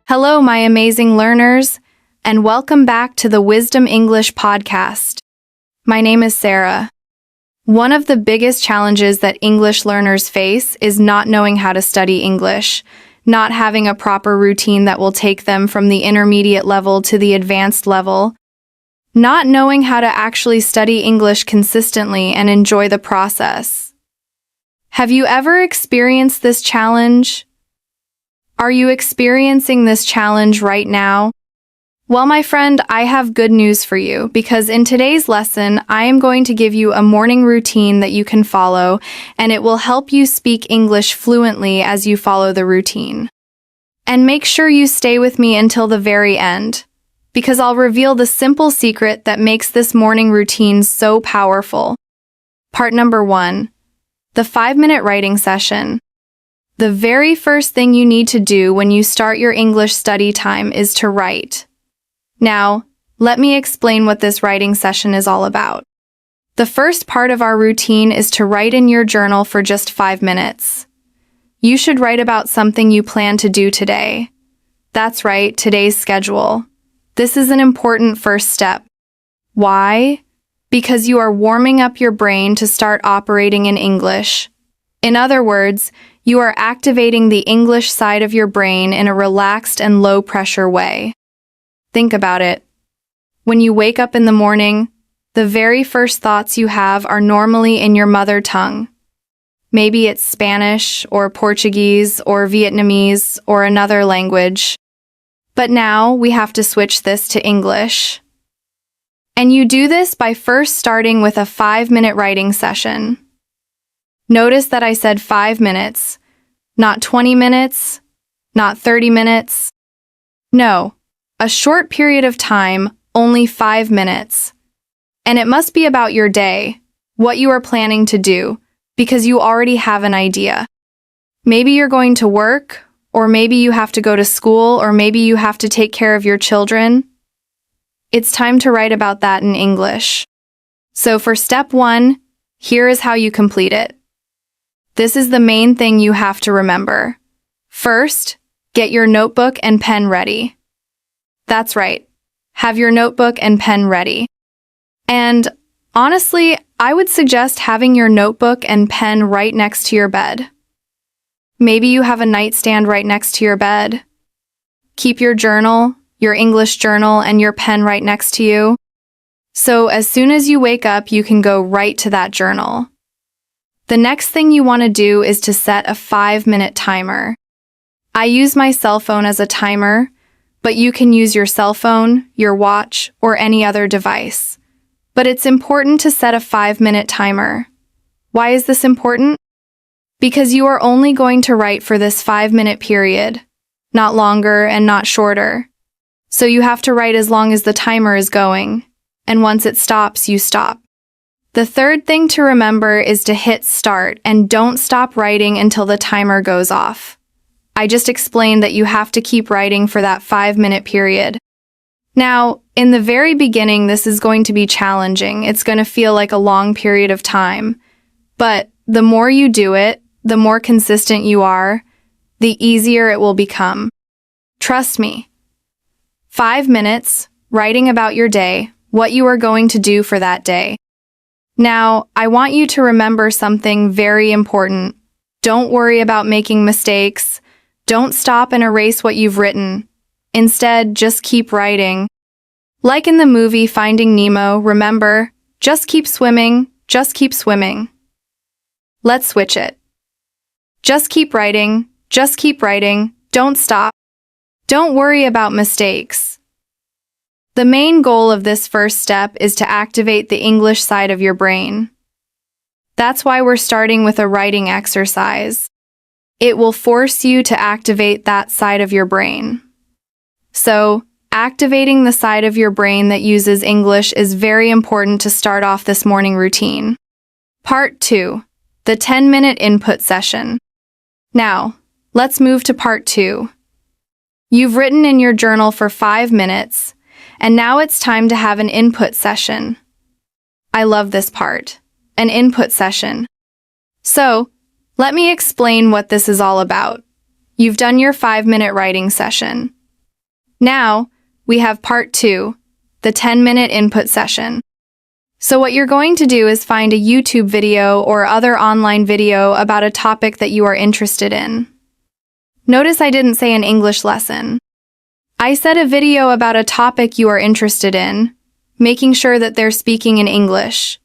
Hello, my amazing learners, and welcome back to the Wisdom English podcast. My name is Sarah. One of the biggest challenges that English learners face is not knowing how to study English, not having a proper routine that will take them from the intermediate level to the advanced level, not knowing how to actually study English consistently and enjoy the process. Have you ever experienced this challenge? Are you experiencing this challenge right now? Well, my friend, I have good news for you because in today's lesson, I am going to give you a morning routine that you can follow, and it will help you speak English fluently as you follow the routine. And make sure you stay with me until the very end, because I'll reveal the simple secret that makes this morning routine so powerful. Part number 1. The 5-minute writing session. The very first thing you need to do when you start your English study time is to write. Now, let me explain what this writing session is all about. The first part of our routine is to write in your journal for just 5 minutes. You should write about something you plan to do today. That's right, today's schedule. This is an important first step. Why? Because you are warming up your brain to start operating in English. In other words, you are activating the English side of your brain in a relaxed and low-pressure way. Think about it. When you wake up in the morning, the very first thoughts you have are normally in your mother tongue. Maybe it's Spanish or Portuguese or Vietnamese or another language. But now we have to switch this to English. And you do this by first starting with a 5-minute writing session. Notice that I said 5 minutes, not 20 minutes, not 30 minutes. No, a short period of time, only 5 minutes. And it must be about your day, what you are planning to do, because you already have an idea. Maybe you're going to work, or maybe you have to go to school, or maybe you have to take care of your children. It's time to write about that in English. So for step 1, here is how you complete it. This is the main thing you have to remember. First, get your notebook and pen ready. That's right. Have your notebook and pen ready. And honestly, I would suggest having your notebook and pen right next to your bed. Maybe you have a nightstand right next to your bed. Keep your journal, your English journal, and your pen right next to you. So as soon as you wake up, you can go right to that journal. The next thing you want to do is to set a 5-minute timer. I use my cell phone as a timer, but you can use your cell phone, your watch, or any other device. But it's important to set a 5-minute timer. Why is this important? Because you are only going to write for this 5-minute period, not longer and not shorter. So you have to write as long as the timer is going, and once it stops, you stop. The third thing to remember is to hit start and don't stop writing until the timer goes off. I just explained that you have to keep writing for that 5-minute period. Now, in the very beginning, this is going to be challenging. It's going to feel like a long period of time. But the more you do it, the more consistent you are, the easier it will become. Trust me. 5 minutes, writing about your day, what you are going to do for that day. Now, I want you to remember something very important. Don't worry about making mistakes. Don't stop and erase what you've written. Instead, just keep writing. Like in the movie Finding Nemo, remember, just keep swimming, just keep swimming. Let's switch it. Just keep writing, don't stop. Don't worry about mistakes. The main goal of this first step is to activate the English side of your brain. That's why we're starting with a writing exercise. It will force you to activate that side of your brain. So, activating the side of your brain that uses English is very important to start off this morning routine. Part 2. The 10-minute input session. Now, let's move to part 2. You've written in your journal for 5 minutes, and now it's time to have an input session. I love this part. An input session. So, let me explain what this is all about. You've done your 5-minute writing session. Now, we have part 2, the 10-minute input session. So what you're going to do is find a YouTube video or other online video about a topic that you are interested in. Notice I didn't say an English lesson. I said a video about a topic you are interested in, making sure that they're speaking in English.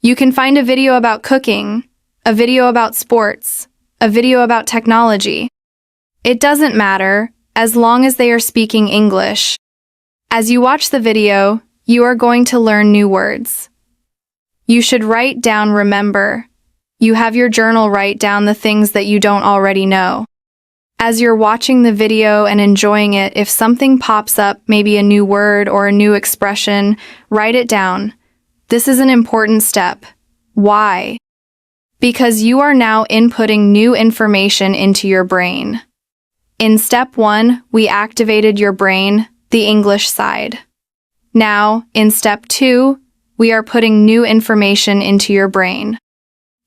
You can find a video about cooking, a video about sports, a video about technology. It doesn't matter, as long as they are speaking English. As you watch the video, you are going to learn new words. You should write down remember. You have your journal write down the things that you don't already know. As you're watching the video and enjoying it, if something pops up, maybe a new word or a new expression, write it down. This is an important step. Why? Because you are now inputting new information into your brain. In step 1, we activated your brain, the English side. Now, in step 2, we are putting new information into your brain.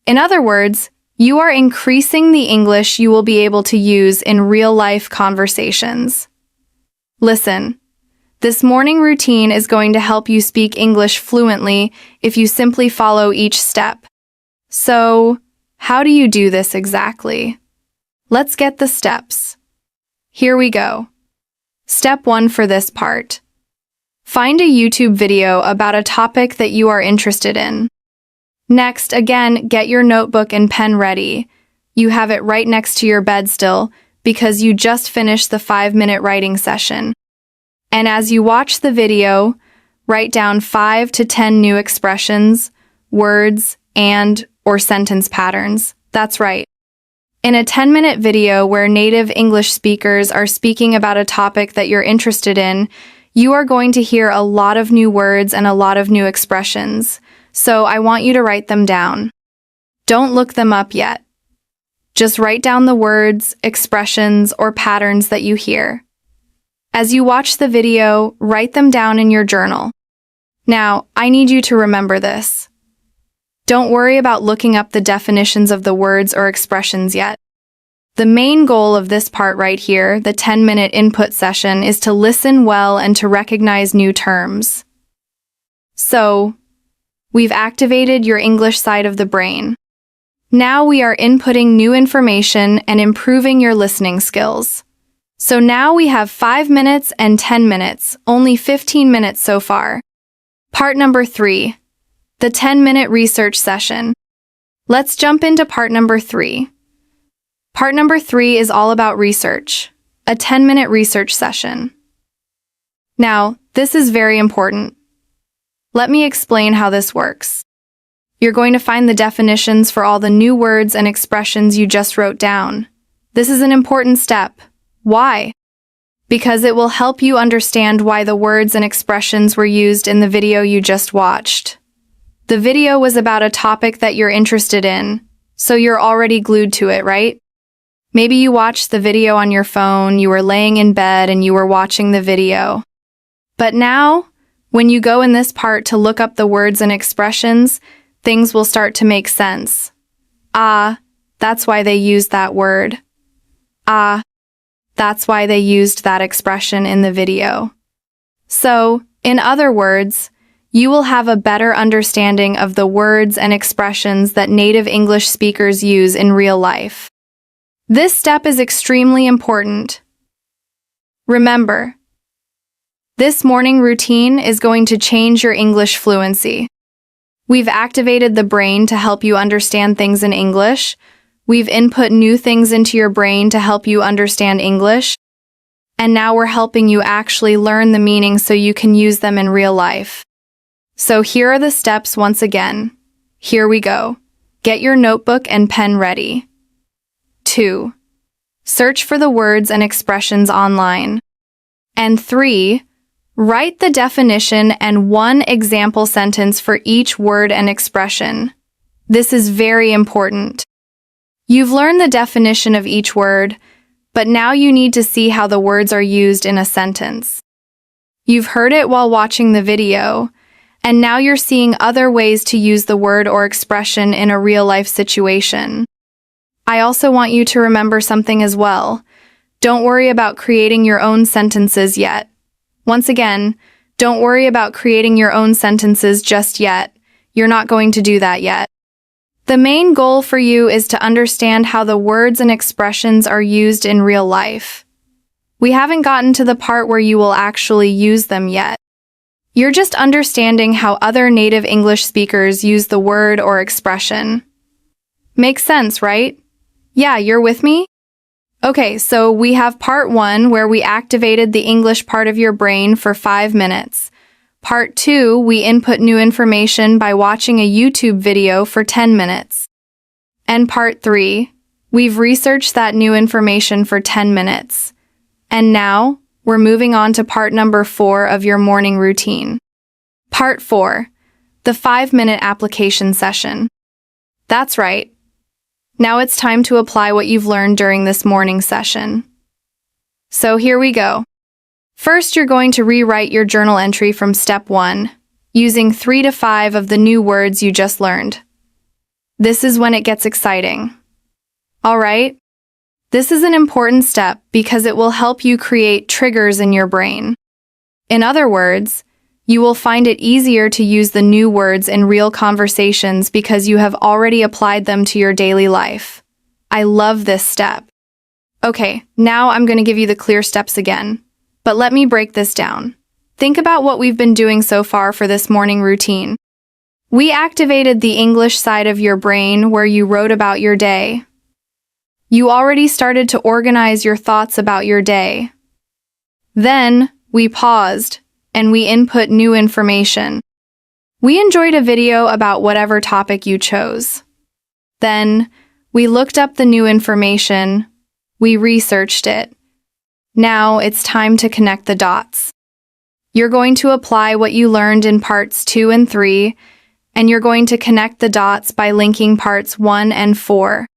In other words, you are increasing the English you will be able to use in real-life conversations. Listen, this morning routine is going to help you speak English fluently if you simply follow each step. So, how do you do this exactly? Let's get the steps. Here we go. Step 1 for this part. Find a YouTube video about a topic that you are interested in. Next, again, get your notebook and pen ready. You have it right next to your bed still because you just finished the 5-minute writing session. And as you watch the video, write down 5 to 10 new expressions, words, or sentence patterns. That's right. In a 10-minute video where native English speakers are speaking about a topic that you're interested in, you are going to hear a lot of new words and a lot of new expressions, so I want you to write them down. Don't look them up yet. Just write down the words, expressions, or patterns that you hear. As you watch the video, write them down in your journal. Now, I need you to remember this. Don't worry about looking up the definitions of the words or expressions yet. The main goal of this part right here, the 10-minute input session, is to listen well and to recognize new terms. So, we've activated your English side of the brain. Now we are inputting new information and improving your listening skills. So now we have 5 minutes and 10 minutes, only 15 minutes so far. Part number 3, the 10-minute research session. Let's jump into part number 3. Part number 3 is all about research, a 10-minute research session. Now, this is very important. Let me explain how this works. You're going to find the definitions for all the new words and expressions you just wrote down. This is an important step. Why? Because it will help you understand why the words and expressions were used in the video you just watched. The video was about a topic that you're interested in, so you're already glued to it, right? Maybe you watched the video on your phone, you were laying in bed and you were watching the video. But now, when you go in this part to look up the words and expressions, things will start to make sense. Ah, that's why they used that word. Ah, that's why they used that expression in the video. So, in other words, you will have a better understanding of the words and expressions that native English speakers use in real life. This step is extremely important. Remember, this morning routine is going to change your English fluency. We've activated the brain to help you understand things in English. We've input new things into your brain to help you understand English. And now we're helping you actually learn the meaning so you can use them in real life. So here are the steps once again. Here we go. Get your notebook and pen ready. 2. Search for the words and expressions online. And 3. Write the definition and one example sentence for each word and expression. This is very important. You've learned the definition of each word, but now you need to see how the words are used in a sentence. You've heard it while watching the video, and now you're seeing other ways to use the word or expression in a real-life situation. I also want you to remember something as well. Don't worry about creating your own sentences yet. Once again, don't worry about creating your own sentences just yet. You're not going to do that yet. The main goal for you is to understand how the words and expressions are used in real life. We haven't gotten to the part where you will actually use them yet. You're just understanding how other native English speakers use the word or expression. Makes sense, right? Yeah, you're with me? Okay, so we have part 1 where we activated the English part of your brain for 5 minutes. Part 2, we input new information by watching a YouTube video for 10 minutes. And part 3, we've researched that new information for 10 minutes. And now, we're moving on to part number 4 of your morning routine. Part 4, the 5-minute application session. That's right. Now it's time to apply what you've learned during this morning session. So here we go. First, you're going to rewrite your journal entry from step 1, using 3 to 5 of the new words you just learned. This is when it gets exciting. All right? This is an important step because it will help you create triggers in your brain. In other words, you will find it easier to use the new words in real conversations because you have already applied them to your daily life. I love this step. Okay, now I'm going to give you the clear steps again. But let me break this down. Think about what we've been doing so far for this morning routine. We activated the English side of your brain where you wrote about your day. You already started to organize your thoughts about your day. Then, we paused, and we input new information. We enjoyed a video about whatever topic you chose. Then, we looked up the new information. We researched it. Now it's time to connect the dots. You're going to apply what you learned in parts 2 and 3, and you're going to connect the dots by linking parts 1 and 4.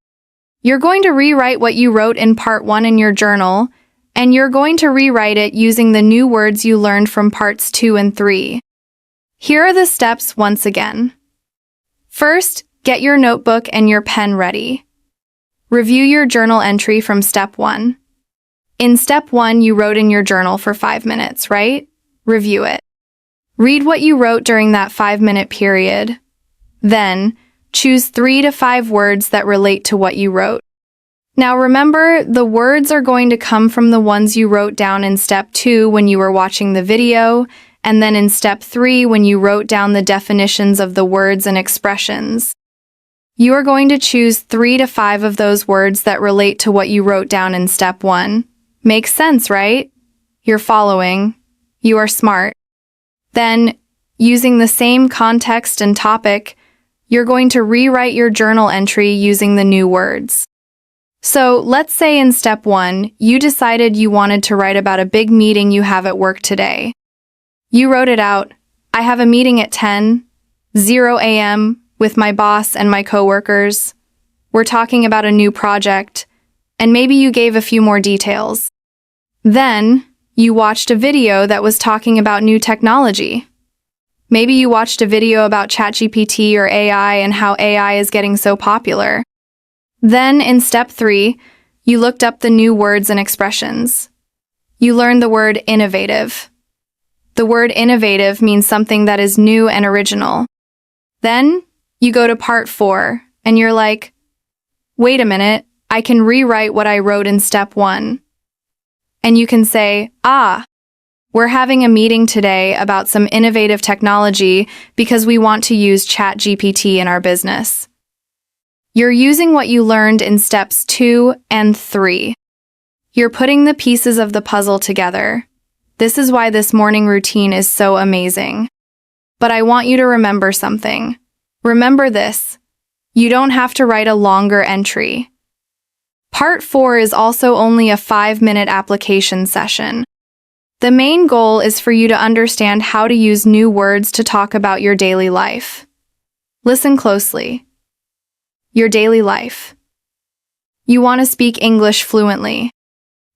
You're going to rewrite what you wrote in part 1 in your journal, and you're going to rewrite it using the new words you learned from parts 2 and 3. Here are the steps once again. First, get your notebook and your pen ready. Review your journal entry from step 1. In step 1, you wrote in your journal for 5 minutes, right? Review it. Read what you wrote during that 5-minute period. Then, choose 3 to 5 words that relate to what you wrote. Now remember, the words are going to come from the ones you wrote down in step 2 when you were watching the video, and then in step 3 when you wrote down the definitions of the words and expressions. You are going to choose 3 to 5 of those words that relate to what you wrote down in step 1. Makes sense, right? You're following. You are smart. Then, using the same context and topic, you're going to rewrite your journal entry using the new words. So, let's say in step 1, you decided you wanted to write about a big meeting you have at work today. You wrote it out, I have a meeting at 10:00 a.m. with my boss and my coworkers. We're talking about a new project, and maybe you gave a few more details. Then, you watched a video that was talking about new technology. Maybe you watched a video about ChatGPT or AI and how AI is getting so popular. Then, in step 3, you looked up the new words and expressions. You learned the word innovative. The word innovative means something that is new and original. Then, you go to part 4, and you're like, wait a minute, I can rewrite what I wrote in step 1. And you can say, we're having a meeting today about some innovative technology because we want to use ChatGPT in our business. You're using what you learned in steps 2 and 3. You're putting the pieces of the puzzle together. This is why this morning routine is so amazing. But I want you to remember something. Remember this. You don't have to write a longer entry. Part 4 is also only a 5-minute application session. The main goal is for you to understand how to use new words to talk about your daily life. Listen closely. Your daily life. You want to speak English fluently.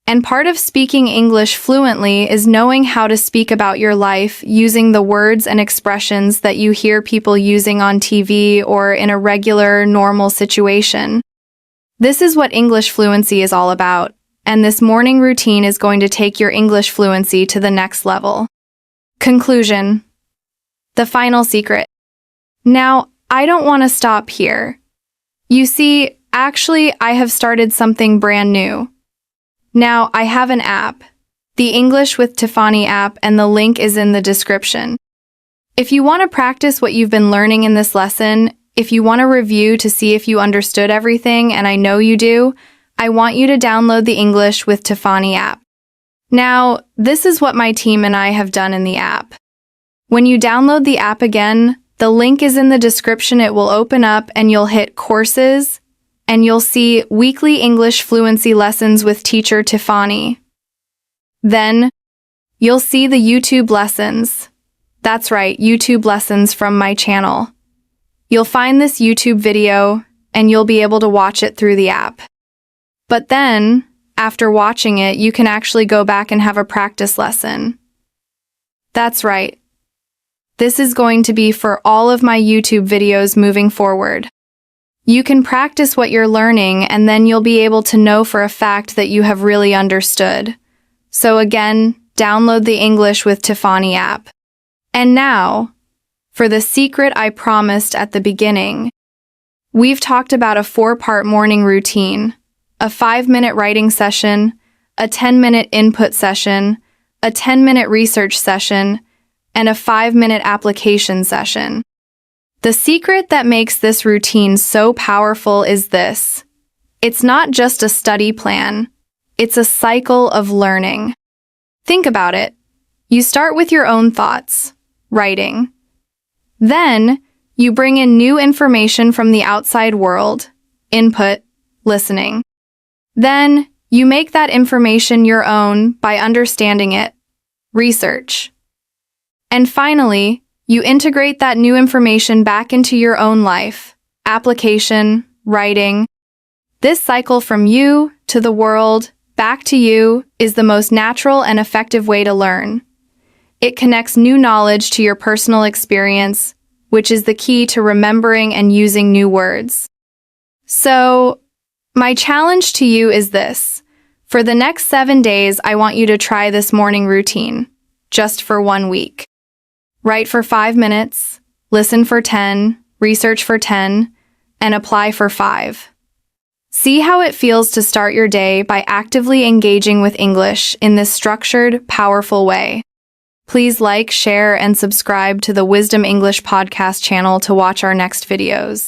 And part of speaking English fluently is knowing how to speak about your life using the words and expressions that you hear people using on TV or in a regular, normal situation. This is what English fluency is all about, and this morning routine is going to take your English fluency to the next level. Conclusion. The final secret. Now, I don't want to stop here. You see, actually, I have started something brand new. Now, I have an app, the English with Tiffany app, and the link is in the description. If you want to practice what you've been learning in this lesson, if you want to review to see if you understood everything, and I know you do, I want you to download the English with Tiffany app. Now, this is what my team and I have done in the app. When you download the app again, the link is in the description. It will open up and you'll hit Courses, and you'll see Weekly English Fluency Lessons with Teacher Tiffany. Then, you'll see the YouTube lessons. That's right, YouTube lessons from my channel. You'll find this YouTube video, and you'll be able to watch it through the app. But then, after watching it, you can actually go back and have a practice lesson. That's right. This is going to be for all of my YouTube videos moving forward. You can practice what you're learning, and then you'll be able to know for a fact that you have really understood. So again, download the English with Tiffany app. And now, for the secret I promised at the beginning. We've talked about a 4-part morning routine, a 5-minute writing session, a 10-minute input session, a 10-minute research session, and a 5-minute application session. The secret that makes this routine so powerful is this. It's not just a study plan. It's a cycle of learning. Think about it. You start with your own thoughts, writing. Then, you bring in new information from the outside world, input, listening. Then, you make that information your own by understanding it, research. And finally, you integrate that new information back into your own life, application, writing. This cycle from you to the world, back to you, is the most natural and effective way to learn. It connects new knowledge to your personal experience, which is the key to remembering and using new words. So, my challenge to you is this. For the next 7 days, I want you to try this morning routine, just for 1 week. Write for 5 minutes, listen for 10, research for 10, and apply for 5. See how it feels to start your day by actively engaging with English in this structured, powerful way. Please like, share, and subscribe to the Wisdom English podcast channel to watch our next videos.